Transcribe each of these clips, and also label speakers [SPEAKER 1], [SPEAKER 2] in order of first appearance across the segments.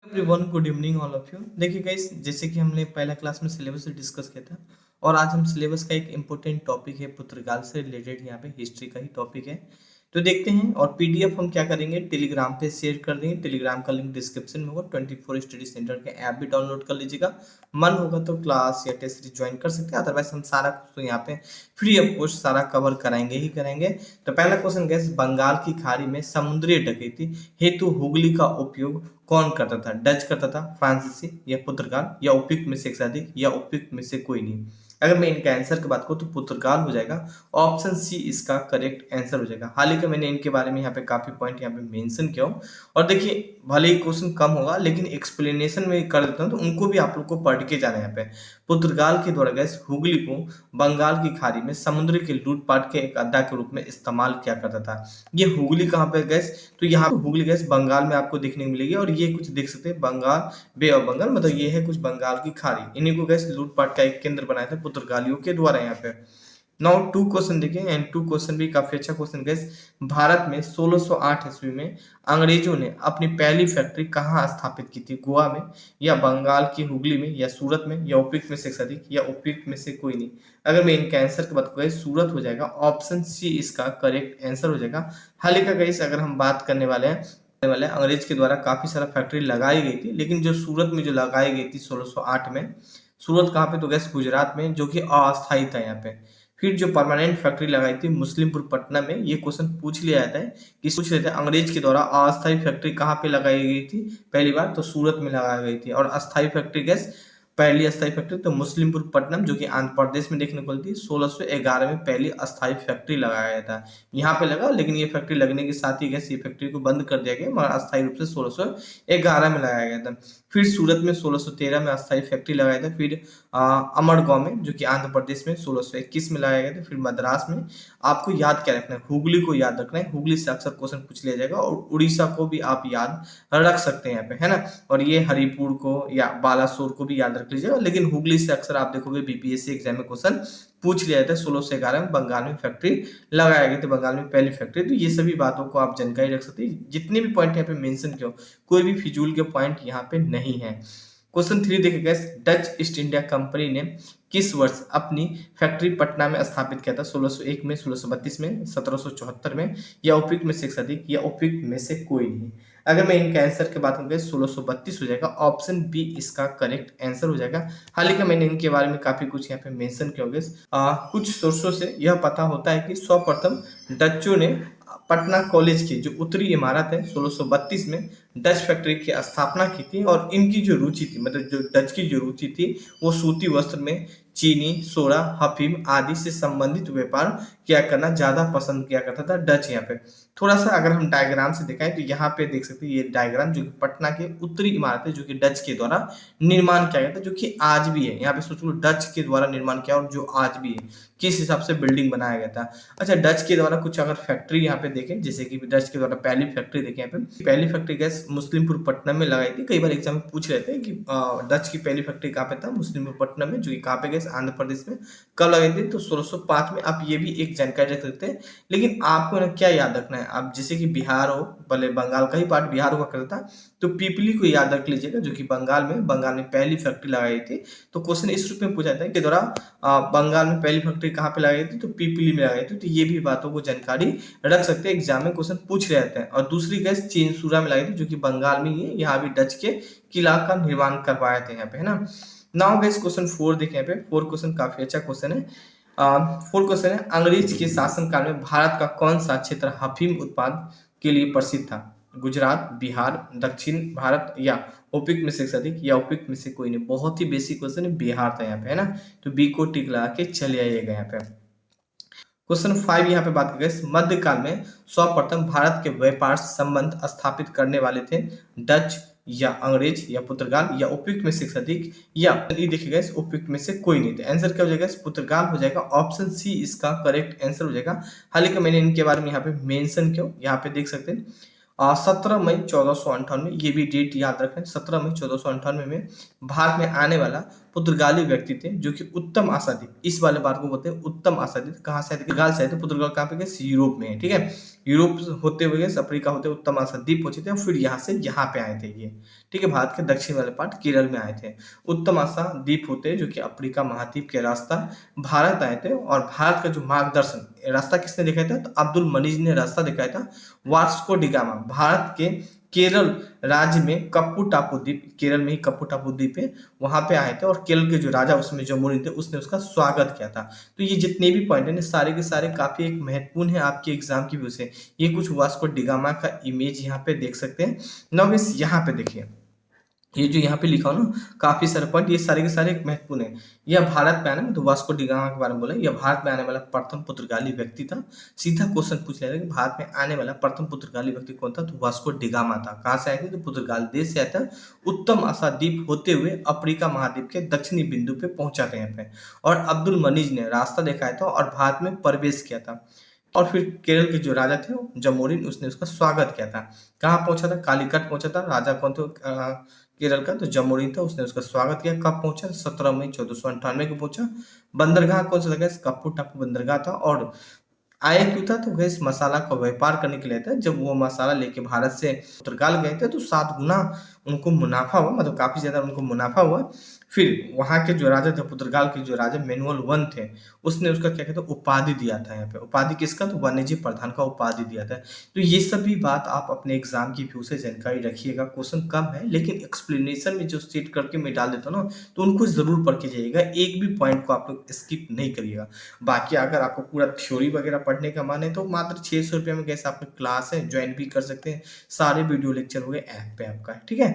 [SPEAKER 1] Everyone, good evening all of you. देखिए guys, जैसे कि हमने पहला क्लास में सिलेबस डिस्कस किया था और आज हम सिलेबस का एक इम्पोर्टेंट टॉपिक है पुर्तगाल से रिलेटेड, यहाँ पे हिस्ट्री का ही टॉपिक है। तो देखते हैं। और पीडीएफ हम क्या करेंगे, टेलीग्राम पे शेयर कर देंगे। टेलीग्राम का लिंक डिस्क्रिप्शन में होगा। 24 स्टडी सेंटर के ऐप भी डाउनलोड कर लीजिएगा। मन होगा तो क्लास या टेस्ट सीरीज ज्वाइन कर सकते हैं। अदरवाइज हम सारा कुछ तो यहाँ पे फ्री ऑफ कॉस्ट सारा कवर कराएंगे ही कराएंगे। तो पहला क्वेश्चन गैस, बंगाल की खाड़ी में समुद्री डकैती हेतु हुगली का उपयोग कौन करता था? डच करता था, फ्रांसीसी या पुर्तगाल, या उपयुक्त में से एक से अधिक, या उपयुक्त में से कोई नहीं। अगर मैं इनका आंसर की बात करूं तो पुर्तगाल हो जाएगा। ऑप्शन सी इसका करेक्ट आंसर हो जाएगा। हाल ही का मैंने इनके बारे में यहाँ पे काफी पॉइंट यहाँ पे मेंशन किया हूं। और देखिए, भले ही क्वेश्चन कम होगा लेकिन एक्सप्लेनेशन में कर देता हूं तो उनको भी आप लोग को पढ़ के जाना है। यहाँ पे पुर्तगाल के द्वारा गैस हुगली को बंगाल की खाड़ी में समुद्र के लूटपाट के एक अड्डा के रूप में इस्तेमाल किया करता था। ये हुगली कहाँ पे गैस, तो यहाँ पे हुगली गैस बंगाल में आपको देखने को मिलेगी। और ये कुछ देख सकते हैं, बंगाल बे ऑफ बंगाल, मतलब ये है कुछ बंगाल की खाड़ी। इन्हीं को गैस लूटपाट का एक केंद्र बनाया था पुर्तगालियों के द्वारा यहाँ पे। नाउ टू क्वेश्चन देखिए, एंड टू क्वेश्चन भी काफी अच्छा क्वेश्चन गैस। भारत में 1608 ईस्वी में अंग्रेजों ने अपनी पहली फैक्ट्री कहाँ स्थापित की थी? गोवा में, या बंगाल की हुगली में, या सूरत में, या उपयुक्त में से अधिक, या उपयुक्त में से कोई नहीं। अगर मैं इनके आंसर की बात करें, सूरत हो जाएगा। ऑप्शन सी इसका करेक्ट आंसर हो जाएगा। हाल ही का गैस अगर हम बात करने वाले हैं, अंग्रेज के द्वारा काफी सारा फैक्ट्री लगाई गई थी, लेकिन जो सूरत में जो लगाई गई थी 1608 में, सूरत कहाँ पे, तो गैस गुजरात में, जो कि अस्थायी था यहाँ पे। फिर जो परमानेंट फैक्ट्री लगाई थी मुस्लिमपुर पटना में, ये क्वेश्चन पूछ लिया जाता है कि पूछ लेते हैं अंग्रेज के द्वारा अस्थायी फैक्ट्री कहाँ पे लगाई गई थी पहली बार, तो सूरत में लगाई गई थी। और अस्थायी फैक्ट्री गैस, पहली अस्थायी फैक्ट्री तो मुस्लिमपुर पट्टनम, जो कि आंध्र प्रदेश में देखने को मिलती है। 1611 में पहली अस्थायी फैक्ट्री लगाया गया था, यहाँ पे लगा। लेकिन ये फैक्ट्री लगने के साथ ही गैस ये फैक्ट्री को बंद कर दिया गया, मगर अस्थायी रूप से 1611 में लगाया गया था। फिर सूरत में 1613 में अस्थायी फैक्ट्री लगाया था। फिर अमरगांव में, जो कि आंध्र प्रदेश में, 1621 में लगाया गया था। फिर मद्रास में। आपको याद क्या रखना है, हुगली को याद रखना है। हुगली से अक्सर क्वेश्चन पूछ लिया जाएगा। और उड़ीसा को भी आप याद रख सकते हैं यहाँ पे, है ना। और ये हरिपुर को या बालासोर को भी याद रख लीजिएगा। लेकिन हुगली से अक्सर आप देखोगे बीपीएससी एग्जाम में क्वेश्चन पूछ लिया जाता है। 1611 में बंगाल में फैक्ट्री लगाया गया था, बंगाल में पहली फैक्ट्री। तो ये सभी बातों को आप जानकारी रख सकते हैं। जितने भी पॉइंट यहाँ पे मेंशन किए हो, कोई भी फिजूल के पॉइंट यहाँ पे नहीं है। क्वेश्चन 3 देखिएगा, डच ईस्ट इंडिया कंपनी ने किस वर्ष अपनी फैक्ट्री पटना में स्थापित किया था? 1601 में, 1632 में, 1774 में, या उपयुक्त में से अधिक, या उपयुक्त में से कोई नहीं। अगर मैं इनका आंसर की बात करूँ, 1632 हो जाएगा। ऑप्शन बी इसका करेक्ट आंसर हो जाएगा। हाल ही का मैंने इनके बारे में काफी कुछ यहाँ पे मेंशन किया होगा। कुछ सोर्सों से यह पता होता है कि सर्वप्रथम डच्चों ने पटना कॉलेज की जो उत्तरी इमारत है 1632 में डच फैक्ट्री की स्थापना की थी। और इनकी जो रुचि थी, मतलब जो डच की जो रुचि थी, वो सूती वस्त्र में चीनी, सोडा, अफीम आदि से संबंधित व्यापार क्या करना ज्यादा पसंद किया करता था डच। यहाँ पे थोड़ा सा अगर हम डायग्राम से दिखाएं तो यहाँ पे देख सकते हैं, ये डायग्राम जो कि पटना के उत्तरी इमारत है, जो कि डच के द्वारा निर्माण किया गया था, जो कि आज भी है। यहाँ पे सोच लो, डच के द्वारा निर्माण किया और जो आज भी है, किस हिसाब से बिल्डिंग बनाया गया था। अच्छा, डच के द्वारा कुछ अगर फैक्ट्री यहाँ पे देखें, जैसे कि डच के द्वारा पहली फैक्ट्री देखें, यहाँ पे पहली फैक्ट्री गैस मुस्लिमपुर पट्टनम में लगाई थी। कई बार एग्जाम में पूछ लेते हैं कि डच की पहली फैक्ट्री कहाँ पे था? मुस्लिमपुर पट्टनम में, जो कि कहाँ पे गैस, आंध्र प्रदेश में। कब लगाई थी? तो 1605 में। आप ये भी एक जानकारी रख सकते हैं। लेकिन आपको ना क्या याद रखना है, आप जैसे कि बिहार हो, भले बंगाल का ही पार्ट बिहार हुआ करता था, तो पीपली को याद रख लीजिएगा, जो कि बंगाल में पहली फैक्ट्री लगाई थी। तो क्वेश्चन इस रूप में पूछा जाता है कि द्वारा बंगाल में पहली फैक्ट्री कहाँ पे लगाई थी? तो पीपली में लगाई थी। तो ये भी बातों को जानकारी रख सकते हैं, एग्जाम में क्वेश्चन पूछ रहे जाते हैं। और दूसरी गैस चेंसूरा में लगाई थी, जो कि बंगाल में ही है। यहाँ भी डच के किला का निर्माण करवाए थे यहाँ पे, है ना। नाउ गैस क्वेश्चन 4 देखें। यहाँ पे 4 क्वेश्चन काफी अच्छा क्वेश्चन है। 4 क्वेश्चन है, अंग्रेज के शासनकाल में भारत का कौन सा क्षेत्र अफीम उत्पाद के लिए प्रसिद्ध था? गुजरात, बिहार, दक्षिण भारत, या उपयुक्त में से अधिक, या उपयुक्त में से कोई नहीं। बहुत ही बेसिक क्वेश्चन है, बिहार था यहाँ पे, है ना। तो बी को टिक लगा के चले आइएगा यहाँ पे। क्वेश्चन 5 यहाँ पे बात करें, मध्यकाल में सर्वप्रथम भारत के व्यापार संबंध स्थापित करने वाले थे डच, या अंग्रेज, या पुर्तगाल, या उपयुक्त में से अधिक, या ये देखिएगा उपयुक्त में से कोई नहीं। तो आंसर क्या हो जाएगा? पुर्तगाल हो जाएगा। ऑप्शन सी इसका करेक्ट आंसर हो जाएगा। हाल ही का मैंने इनके बारे में यहाँ पे मेंशन किया, यहाँ पे देख सकते हैं। 17 मई 1498, ये भी डेट याद रखें। 17 मई 1498 में भारत में आने वाला पुर्तगाली व्यक्ति थे, जो कि उत्तम आशादी, इस वाले बात को बोलते हैं उत्तम आशादी। कहाँ से आए थे? पुर्तगाल से आए थे। पुर्तगाल कहाँ पे गए? यूरोप में है, ठीक है। यूरोप होते हुए अफ्रीका होते हुए उत्तम आशा द्वीप पहुंचे थे और फिर यहाँ से यहाँ पे आए थे ये। ठीक है, भारत के दक्षिण वाले पार्ट केरल में आए थे। उत्तम आशा द्वीप होते जो कि अफ्रीका महाद्वीप के रास्ता भारत आए थे, और भारत का जो मार्गदर्शन रास्ता किसने दिखाया था, तो अब्दुल मनीज ने रास्ता दिखाया था। वास्को डी गामा भारत के केरल राज्य में कप्पू टापू द्वीप, केरल में ही कप्पू टापू द्वीप है, वहां पे आए थे, और केरल के जो राजा उसमें जमोरिन थे उसने उसका स्वागत किया था। तो ये जितने भी पॉइंट है सारे के सारे काफी एक महत्वपूर्ण है आपके एग्जाम की व्यू से। ये कुछ वास्को डिगामा का इमेज यहाँ पे देख सकते हैं। नाउ इस यहाँ पे देखिए, ये जो यहाँ पे लिखा हो ना काफी सारे पॉइंट, ये सारे के सारे एक महत्वपूर्ण है। यह भारत में आने में, तो वास्को डिगामा के बारे में बोला, यह भारत में आने वाला प्रथम पुर्तगाली व्यक्ति था। सीधा क्वेश्चन पूछ लिया कि भारत में आने वाला प्रथम पुर्तगाली व्यक्ति कौन था, तो वास्को डिगामा था। कहाँ से आए थे, तो पुर्तगाल देश से आया था। उत्तम आशा द्वीप होते हुए अफ्रीका महाद्वीप के दक्षिणी बिंदु पे पहुंचा था यहाँ पे, और अब्दुल मनीज ने रास्ता दिखाया था और भारत में प्रवेश किया था। और फिर केरल के जो राजा थे जमोरिन, उसने उसका स्वागत किया था। कहाँ पहुंचा था, कालीकट पहुंचा था। राजा कौन थे, केरल का, तो जमोरिन था, उसने उसका स्वागत किया। कब पहुंचा, 17 मई 1498 को पहुंचा। बंदरगाह कौन सा था, कप्पू टापू बंदरगाह था। और आया क्यों था, तो गैस मसाला का व्यापार करने के लिए था। जब वो मसाला लेके भारत से पुर्तगाल गए थे तो 7 गुना उनको मुनाफा हुआ, मतलब काफी ज्यादा उनको मुनाफा हुआ। फिर वहां के जो राजा थे, पुर्तगाल के जो राजा मैनुअल वन थे, उसने उसका क्या कहते हैं उपाधि दिया था यहाँ पे। उपाधि किसका, तो वाणिज्य प्रधान का उपाधि दिया था। तो ये सभी बात आप अपने एग्जाम की व्यू से जानकारी रखिएगा। क्वेश्चन कम है लेकिन एक्सप्लेनेशन में जो स्टेट करके मैं डाल देता हूँ ना, तो उनको जरूर पढ़ के जाइएगा, एक भी पॉइंट को आप लोग स्किप नहीं करिएगा। बाकी अगर आपको पूरा थ्योरी वगैरह पढ़ने का मन है तो मात्र 600 रुपये में कैसे आपकी क्लास है, ज्वाइन भी कर सकते हैं। सारे वीडियो लेक्चर हो गए ऐप पे आपका, ठीक है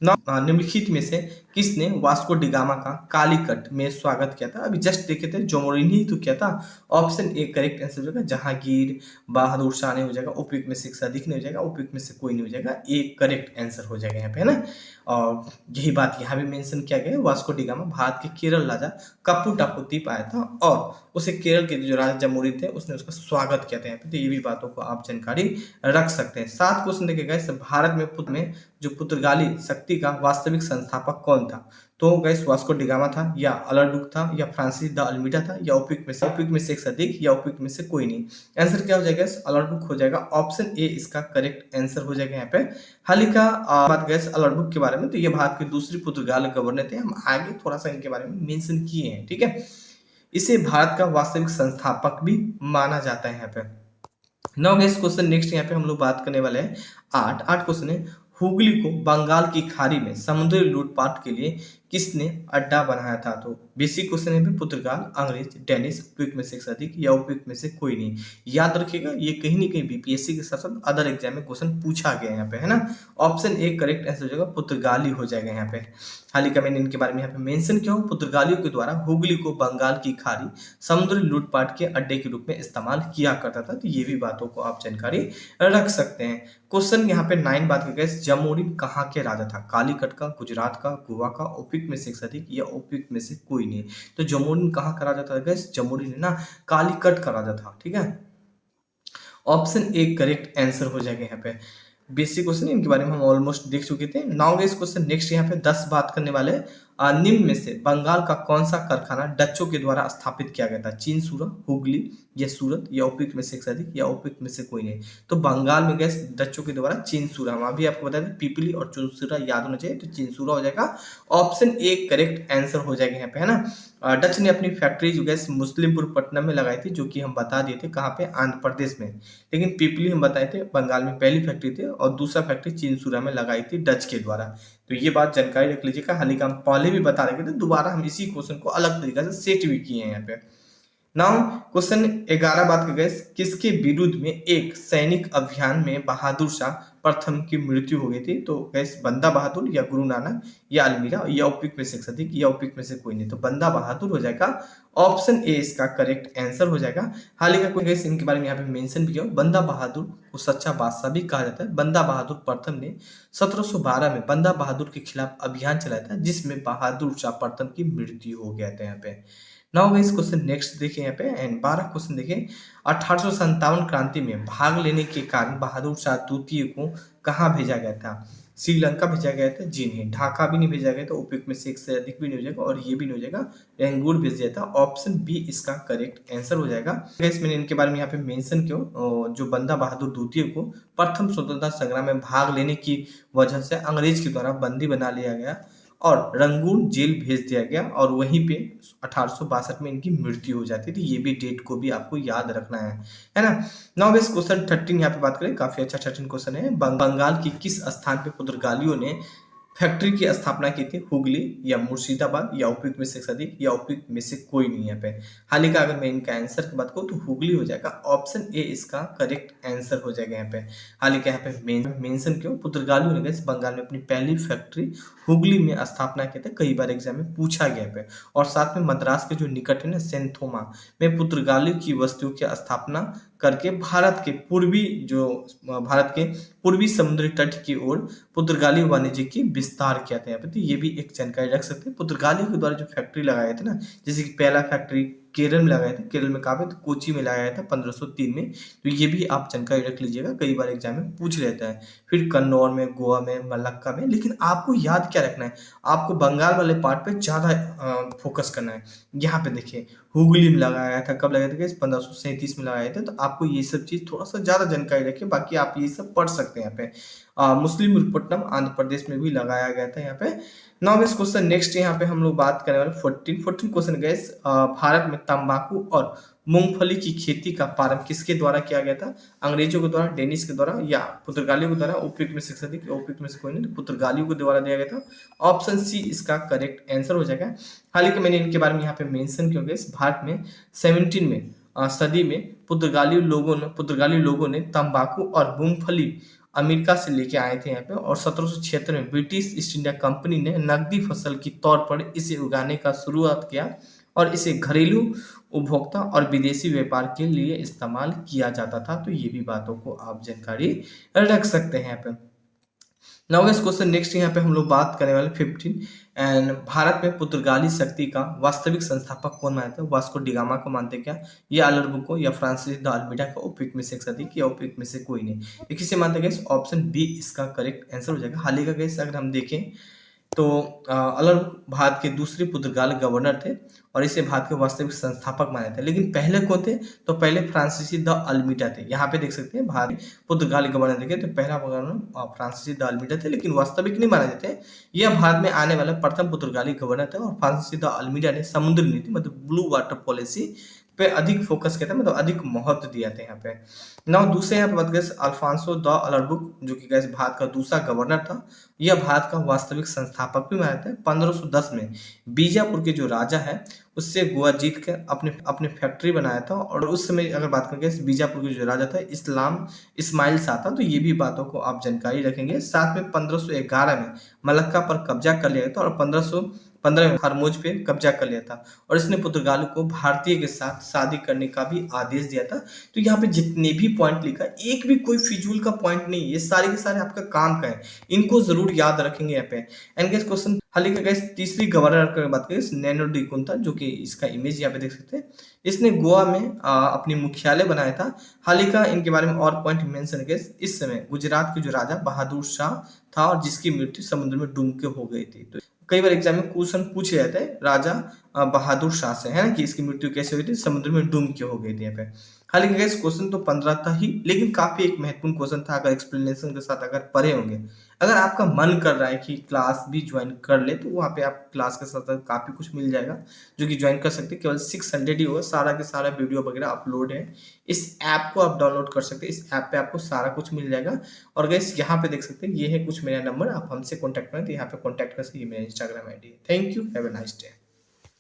[SPEAKER 1] ना। निम्नलिखित में से किसने वास्को डिगामा का कालीकट में स्वागत किया था, अभी जस्ट देखे थे जोमोरिन ही तो किया था। ऑप्शन ए करेक्ट आंसर हो जाएगा, जहांगीर बहादुर शाह ने हो जाएगा। उपयुक्त में से एक अधिक नहीं हो जाएगा, उपयुक्त में से कोई नहीं हो जाएगा, ए करेक्ट आंसर हो जाएगा यहाँ पे, है ना। और यही बात यहाँ भी मेंशन किया गया है। वास्को डिगामा भारत के केरल राजा कप्पू टापू द्वीप आया था, और उसे केरल के जो राजा जमोरिन थे उसने उसका स्वागत किया था यहाँ पे। तो ये भी बातों को आप जानकारी रख सकते हैं। 7 क्वेश्चन देखे गए, भारत में जो पुर्तगाली शक्ति का वास्तविक संस्थापक कौन था, तो गैस वास्को डिगामा था, या अलाडुक था, या फ्रांसिस द अल्मीडा था, या उपयुक्त में से एक अधिक, या उपयुक्त में से कोई नहीं। आंसर क्या हो जाएगा, अलाडुक हो जाएगा। ऑप्शन ए इसका करेक्ट आंसर हो जाएगा यहाँ पे। हाल ही का बात गैस अलाडुक के बारे में, तो ये भारत के दूसरी पुर्तगाल गवर्नर थे। हम आगे थोड़ा सा इनके बारे में मेंशन किए हैं, ठीक है। इसे भारत का वास्तविक संस्थापक भी माना जाता है यहाँ पे। नाउ गैस क्वेश्चन नेक्स्ट यहाँ पे हम लोग बात करने वाले हैं। 8 क्वेश्चन है, हुगली को बंगाल की खाड़ी में समुद्री लूटपाट के लिए किसने अड्डा बनाया था, तो बेसिक क्वेश्चन है। पुर्तगाल, अंग्रेज, डेनिश, उपयुक्त में से एक अधिक, या उपयुक्त में से कोई नहीं। याद रखिएगा ये कहीं ना कहीं बीपीएससी के साथ साथ अदर एग्जाम में क्वेश्चन पूछा गया यहाँ पे, है ना। ऑप्शन ए करेक्ट आंसर हो जाएगा, पुर्तगाली हो जाएगा यहाँ पे। हाल ही का मैंने इनके बारे में यहाँ पे मेंशन किया हूँ। पुर्तगालियों के द्वारा हुगली को बंगाल की खाड़ी समुद्री लूटपाट के अड्डे के रूप में इस्तेमाल किया करता था। तो ये भी बातों को आप जानकारी रख सकते हैं। क्वेश्चन यहाँ पे 9 बात की गई, जमोरिन कहाँ के राजा था, कालीकट का, गुजरात का, गोवा का, उपयुक्त में से एक अधिक, या उपयुक्त में से कोई नहीं। तो जमोरिन कहाँ का राजा था गैस, जमोरिन है ना कालीकट का राजा था, ठीक है। ऑप्शन ए करेक्ट आंसर हो जाएगा यहाँ पे। बेसिक क्वेश्चन इनके बारे में हम ऑलमोस्ट देख चुके थे। नाउ इस क्वेश्चन नेक्स्ट यहाँ पे 10 बात करने वाले निम्न में से बंगाल का कौन सा कारखाना डच्चों के द्वारा स्थापित किया गया था, चीनसूरा, हुगली, या सूरत, या उपयुक्त में से एक अधिक, या उपयुक्त में से कोई नहीं। तो बंगाल में गैस डच्चों के द्वारा चीनसूरा, हम अभी आपको बताया था पिपली और चीनसूरा याद होना चाहिए, तो चीनसूरा हो जाएगा। ऑप्शन ए करेक्ट आंसर हो जाएगा यहाँ पे, है ना। डच ने अपनी फैक्ट्री जो गैस मुस्लिमपुर पट्टनम में लगाई थी, जो कि हम बता दिए थे कहाँ पे, आंध्र प्रदेश में। लेकिन पिपली हम बताए थे बंगाल में पहली फैक्ट्री थी, और दूसरा फैक्ट्री चीनसूरा में लगाई थी डच के द्वारा। तो ये बात जानकारी रख लीजिएगा। हाल ही का हम पहले भी बता रहे थे, दोबारा हम इसी क्वेश्चन को अलग तरीके से सेट भी किए हैं यहाँ पे। नाउ क्वेश्चन 11 बात की गई, किसके विरुद्ध में एक सैनिक अभियान में बहादुर शाह प्रथम की मृत्यु हो गई थी, तो गैस बंदा बहादुर, या गुरु नानक, या अलमीरा, या उपयुक्त में से एक अधिक, या उपयुक्त में से कोई नहीं। तो बंदा बहादुर हो जाएगा। ऑप्शन ए इसका करेक्ट आंसर हो जाएगा। हाल ही का कोई गैस इनके बारे में यहाँ पे मेंशन भी किया, बंदा बहादुर को सच्चा बादशाह भी कहा जाता है। बंदा बहादुर प्रथम ने 1712 में बंदा बहादुर के खिलाफ अभियान चलाया था, जिसमें बहादुर शाह प्रथम की मृत्यु हो गया था यहाँ पे। नाउ गाइस क्वेश्चन नेक्स्ट देखिए यहाँ पे, एंड 12 क्वेश्चन देखिए। 1857 क्रांति में भाग लेने के कारण बहादुर शाह द्वितीय को कहाँ भेजा गया था, श्रीलंका भेजा गया था? जी नहीं। ढाका भी नहीं भेजा गया था, उपयुक्त में से एक से अधिक भी नहीं हो जाएगा, और ये भी नहीं हो जाएगा। रंगून भेज दिया था, ऑप्शन बी इसका करेक्ट आंसर हो जाएगा। गाइस मैंने इनके बारे में यहाँ पे मेंशन क्यों, जो बंदा बहादुर द्वितीय को प्रथम स्वतंत्रता संग्राम में भाग लेने की वजह से अंग्रेज के द्वारा बंदी बना लिया गया और रंगून जेल भेज दिया गया, और वहीं पे 1862 में इनकी मृत्यु हो जाती थी। ये भी डेट को भी आपको याद रखना है ना। नाउ बेस क्वेश्चन 13 यहाँ पे बात करें, काफी अच्छा 13 क्वेश्चन है। बंगाल की किस स्थान पे पुर्तगालियों ने फैक्ट्री की स्थापना की थी? हुगली या मुर्शिदाबाद या उपयुक्त में से अधिक या उपयुक्त में से कोई नहीं यहाँ पे। हाल ही का अगर मैं इनका आंसर की बात करूँ तो हुगली हो जाएगा, ऑप्शन ए इसका करेक्ट आंसर हो जाएगा यहाँ पे। हाल ही का यहाँ पे मेंशन क्यों, पुर्तगालियों ने बंगाल में अपनी पहली फैक्ट्री हुगली में स्थापना की थी, कई बार एग्जाम में पूछा गया पे। और साथ में मद्रास के जो निकट है ना सेंथोमा में पुर्तगालियों की बस्तियों की स्थापना करके भारत के पूर्वी समुद्री तट की ओर पुर्तगाली वाणिज्य की विस्तार किया था यहाँ पे। तो ये भी एक जानकारी रख सकते हैं। पुर्तगालियों के द्वारा जो फैक्ट्री लगाए थे ना, जैसे कि पहला फैक्ट्री केरल में लगाया था, केरल में कहाँ पे, तो कोची में लगाया था 1503 में। तो ये भी आप जानकारी रख लीजिएगा, कई बार एग्जाम में पूछ लेता है। फिर कन्नौर में, गोवा में, मलक्का में। लेकिन आपको याद क्या रखना है, आपको बंगाल वाले पार्ट पे ज्यादा फोकस करना है। यहाँ पे देखिए हुगली में लगाया था, कब लगाया था, 1537 में लगाया था। तो आपको ये सब चीज थोड़ा सा ज्यादा जानकारी रखिए, बाकी आप ये सब पढ़ सकते हैं। यहाँ पे मुस्लिम विरुपट्टनम आंध्र प्रदेश में भी लगाया गया था यहाँ पे। नाउ दिस क्वेश्चन नेक्स्ट यहाँ पे हम लोग बात करने वाले 14 क्वेश्चन गैस। भारत में तंबाकू और मूंगफली की खेती का प्रारंभ किसके द्वारा किया गया था? अंग्रेजों के द्वारा, डेनिश के द्वारा या पुर्तगालियों के द्वारा? उपयुक्त में से अधिक या उपयुक्त में से कोई नहीं, तो पुर्तगालियों के द्वारा दिया गया था, ऑप्शन सी इसका करेक्ट आंसर हो जाएगा। हालांकि मैंने इनके बारे में यहाँ पे मेंशन क्यों, भारत में 17 सदी में पुर्तगाली लोगों ने तंबाकू और मूंगफली अमेरिका से लेके आए थे यहाँ पे, और 1776 में ब्रिटिश ईस्ट इंडिया कंपनी ने नकदी फसल के तौर पर इसे उगाने का शुरुआत किया, और इसे घरेलू उपभोक्ता और विदेशी व्यापार के लिए इस्तेमाल किया जाता था। तो ये भी बातों को आप जानकारी रख सकते हैं यहाँ पे। नाउ गाइस क्वेश्चन नेक्स्ट यहाँ पे हम लोग बात करने वाले 15 एंड भारत में पुर्तगाली शक्ति का वास्तविक संस्थापक कौन मानते हैं? वास्को डी गामा को मानते हैं क्या, या अल्बुको या फ्रांसिस द अल्मीडा का? उपयुक्त में से अधिक या उपयुक्त में से कोई नहीं, ये किसे मानते हैं गाइस? ऑप्शन बी इसका करेक्ट आंसर हो जाएगा। हाल ही का गाइस अगर हम देखें तो अल्बुक भारत के दूसरे पुर्तगाल गवर्नर थे, और इसे भारत के वास्तविक संस्थापक माने थे। लेकिन पहले कौन थे? तो पहले फ्रांसीसी द अल्मीडा थे। यहाँ पे देख सकते हैं भारत पुर्तगाली गवर्नर देखे तो पहला गवर्नर फ्रांसीसी द अल्मीडा थे, लेकिन वास्तविक नहीं माने जाते। यह भारत में आने वाला प्रथम पुर्तगाली गवर्नर थे, और फ्रांसीसी द अल्मीडा ने समुद्री नीति मतलब ब्लू वाटर पॉलिसी पे अधिक फोकस किया था, मतलब अधिक महत्व दिया था यहाँ पे। नाउ दूसरे यहाँ पे बात करें अल्फांसो द अलार्बुक, जो कि गैस भारत का दूसरा गवर्नर था। यह भारत का वास्तविक संस्थापक भी माना जाता है। 1510 में बीजापुर के जो राजा है उससे गोवा जीत कर अपने अपने फैक्ट्री बनाया था, और उस समय अगर बात करें बीजापुर के जो राजा था इस्माइल शाह था। तो ये भी बातों को आप जानकारी रखेंगे। साथ में 1511 में मलक्का पर कब्जा कर लिया था, और 1515 में हरमोज पे कब्जा कर लिया था, और इसने पुर्तगाल को भारतीय के साथ शादी करने का भी आदेश दिया था। तो यहाँ पे जितने भी पॉइंट लिखा है, एक भी कोई फिजूल का पॉइंट नहीं, ये सारे के सारे आपका काम का है, इनको जरूर याद रखेंगे यहाँ पे। एंड गैस क्वेश्चन हाल ही का गैस तीसरी गवर्नर की बात करें नैनो डी कुंता, जो कि इसका इमेज यहाँ पे देख सकते हैं, इसने गोवा में अपनी मुख्यालय बनाया था। हाल ही का इनके बारे में और पॉइंट मेंशन है, इस समय गुजरात के जो राजा बहादुर शाह था, और जिसकी मृत्यु समुद्र में डूब के हो गई थी। तो कई बार एग्जाम में क्वेश्चन पूछे जाते हैं राजा बहादुर शाह से, है ना, कि इसकी मृत्यु कैसे हुई थी? समुद्र में डूब के हो गई थी यहाँ पे। हालांकि गैस क्वेश्चन तो 15 था ही, लेकिन काफी एक महत्वपूर्ण क्वेश्चन था। अगर एक्सप्लेनेशन के साथ अगर पढ़े होंगे, अगर आपका मन कर रहा है कि क्लास भी ज्वाइन कर ले, तो वहाँ पे आप क्लास के साथ काफी कुछ मिल जाएगा जो कि ज्वाइन कर सकते हैं। केवल 600 ही होगा, सारा के सारा वीडियो वगैरह अपलोड है। इस ऐप को आप डाउनलोड कर सकते हैं, इस ऐप पे आपको सारा कुछ मिल जाएगा। और गैस यहाँ पे देख सकते हैं, ये है कुछ मेरा नंबर, आप हमसे कॉन्टैक्ट करें तो यहाँ पे कॉन्टैक्ट कर सकते हैं, ये मेरा इंस्टाग्राम आईडी है। Thank you, have a nice day.